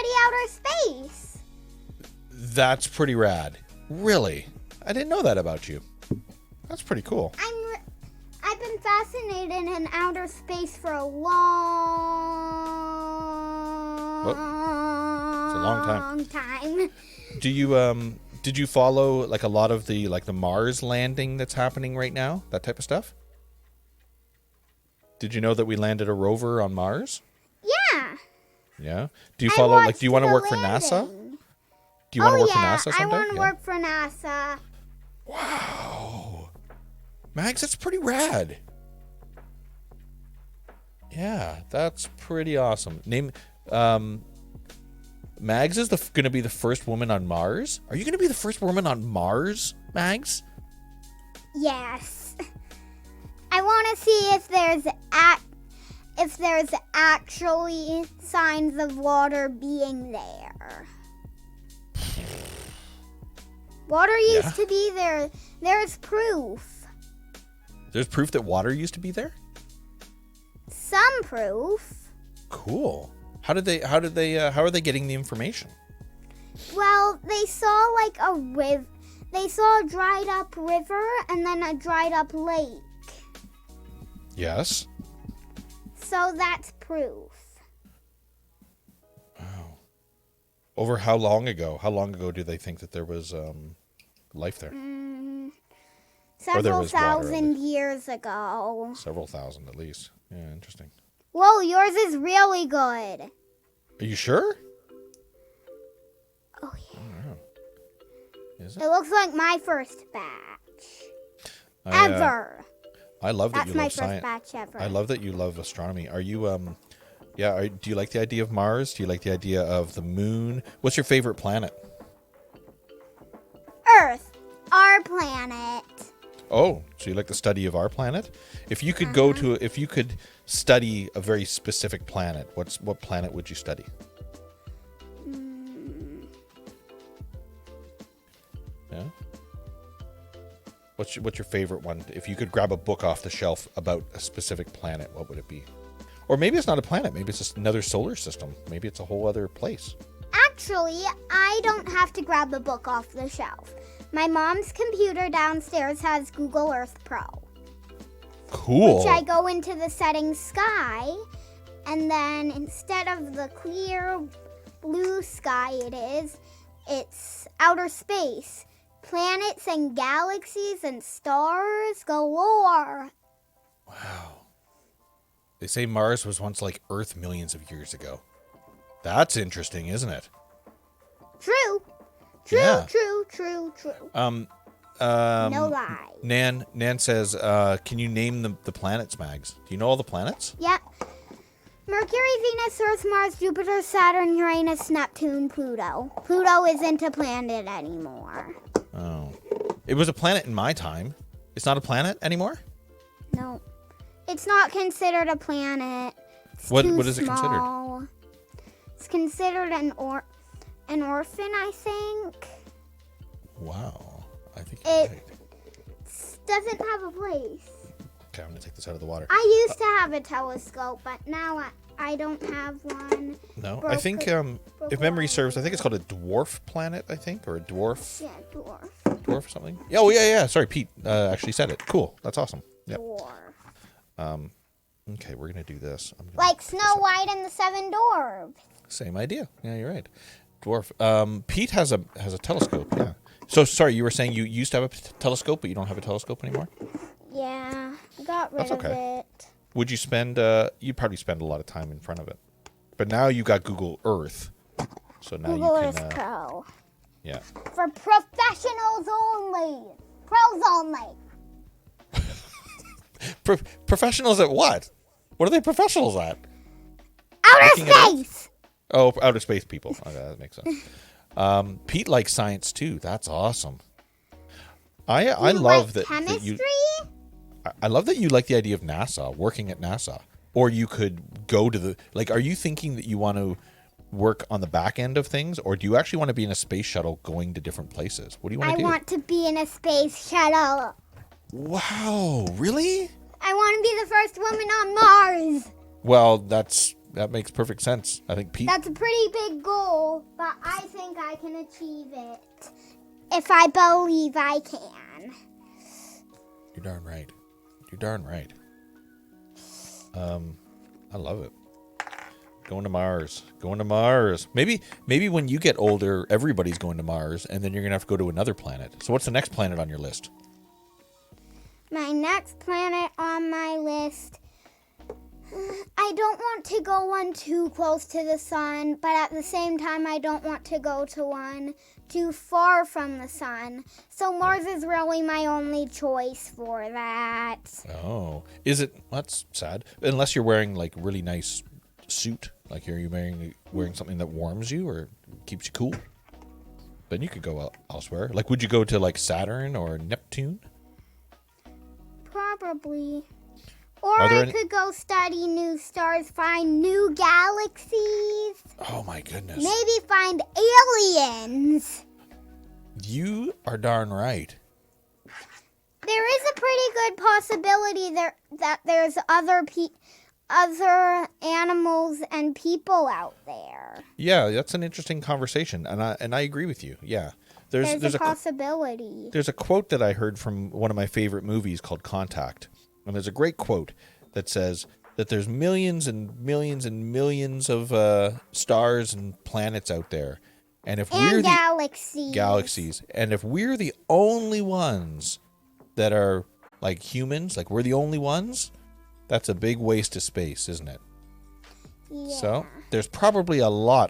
study outer space. That's pretty rad. Really? I didn't know that about you. That's pretty cool. I've been fascinated in outer space for a long it's a long time. Do you did you follow like a lot of the Mars landing that's happening right now? That type of stuff? Did you know that we landed a rover on Mars? Yeah. Yeah. Do you follow do you want to work for NASA? Do you want to work for NASA someday? I want to work for NASA. Wow. Mags, that's pretty rad. Yeah, that's pretty awesome. Mags is going to be the first woman on Mars? Are you going to be the first woman on Mars, Mags? Yes. I want to see if there's actually signs of water being there. Water used to be there. There's proof. There's proof that water used to be there? Some proof. Cool. How are they getting the information? Well, they saw they saw a dried up river and then a dried up lake. Yes. So that's proof. Wow. Over how long ago? How long ago do they think that there was life there? Several thousand years ago. Several thousand at least. Yeah, interesting. Whoa, yours is really good. Are you sure? Oh, yeah. I don't know. Is it? It looks like my first batch. Ever. I love that you love science. That's my first batch ever. I love that you love astronomy. Are you, do you like the idea of Mars? Do you like the idea of the moon? What's your favorite planet? Earth. Our planet. Oh, so you like the study of our planet? If you could if you could study a very specific planet, what planet would you study? Yeah. What's your favorite one? If you could grab a book off the shelf about a specific planet, what would it be? Or maybe it's not a planet. Maybe it's just another solar system. Maybe it's a whole other place. Actually, I don't have to grab a book off the shelf. My mom's computer downstairs has Google Earth Pro. Cool. Which I go into the settings sky, and then instead of the clear blue sky it's outer space. Planets and galaxies and stars galore. Wow. They say Mars was once like Earth millions of years ago. That's interesting, isn't it? True. Yeah. True. No lie. Nan says, can you name the planets, Mags? Do you know all the planets? Yep. Mercury, Venus, Earth, Mars, Jupiter, Saturn, Uranus, Neptune, Pluto. Pluto isn't a planet anymore. Oh. It was a planet in my time. It's not a planet anymore? No. It's not considered a planet. It's what too is it considered? small. It's considered an orphan, I think. Wow. I think you're right. Doesn't have a place. Okay, I'm going to take this out of the water. I used to have a telescope, but now I don't have one. No, I think, if memory serves, I think it's called a dwarf planet, I think, or a dwarf. Yeah, dwarf. Dwarf something? Oh, yeah. Sorry, Pete actually said it. Cool. That's awesome. Yep. Dwarf. Okay, we're going to do this. Like Snow White and the Seven Dwarfs. Same idea. Yeah, you're right. Dwarf. Pete has a telescope, yeah. So, sorry, you were saying you used to have a telescope, but you don't have a telescope anymore? Yeah, I got rid of it. Would you spend, you'd probably spend a lot of time in front of it. But now you got Google Earth. So now Google you can... Earth Pro. Yeah. For professionals only. Pros only. Professionals at what? What are they professionals at? Outer space! Oh, outer space people. Okay, that makes sense. Pete likes science too. That's awesome. I love that chemistry? I love that you like the idea of NASA, working at NASA. Or you could go to the... Like, are you thinking that you want to work on the back end of things? Or do you actually want to be in a space shuttle going to different places? What do you want to do? I want to be in a space shuttle. Wow, really? I want to be the first woman on Mars. Well, that's that makes perfect sense. I think Pete. That's a pretty big goal, but I think I can achieve it if I believe I can. You're darn right. You're darn right. I love it. Going to Mars. Going to Mars. Maybe when you get older, everybody's going to Mars, and then you're gonna have to go to another planet. So what's the next planet on your list? My next planet on my list, I don't want to go one too close to the sun, but at the same time, I don't want to go to one too far from the sun. So Mars is really my only choice for that. Oh, is it? That's sad. Unless you're wearing like really nice suit, like are you wearing something that warms you or keeps you cool? Then you could go elsewhere. Like, would you go to like Saturn or Neptune? Probably. Or I could go study new stars, find new galaxies. Oh my goodness. Maybe find aliens. You are darn right. There is a pretty good possibility that there's other animals and people out there. Yeah, that's an interesting conversation, and I agree with you. Yeah. There's a possibility. There's a quote that I heard from one of my favorite movies called Contact. And there's a great quote that says that there's millions and millions and millions of stars and planets out there. And if we're galaxies. And if we're the only ones that are like humans, like we're the only ones, that's a big waste of space, isn't it? Yeah. So there's probably a lot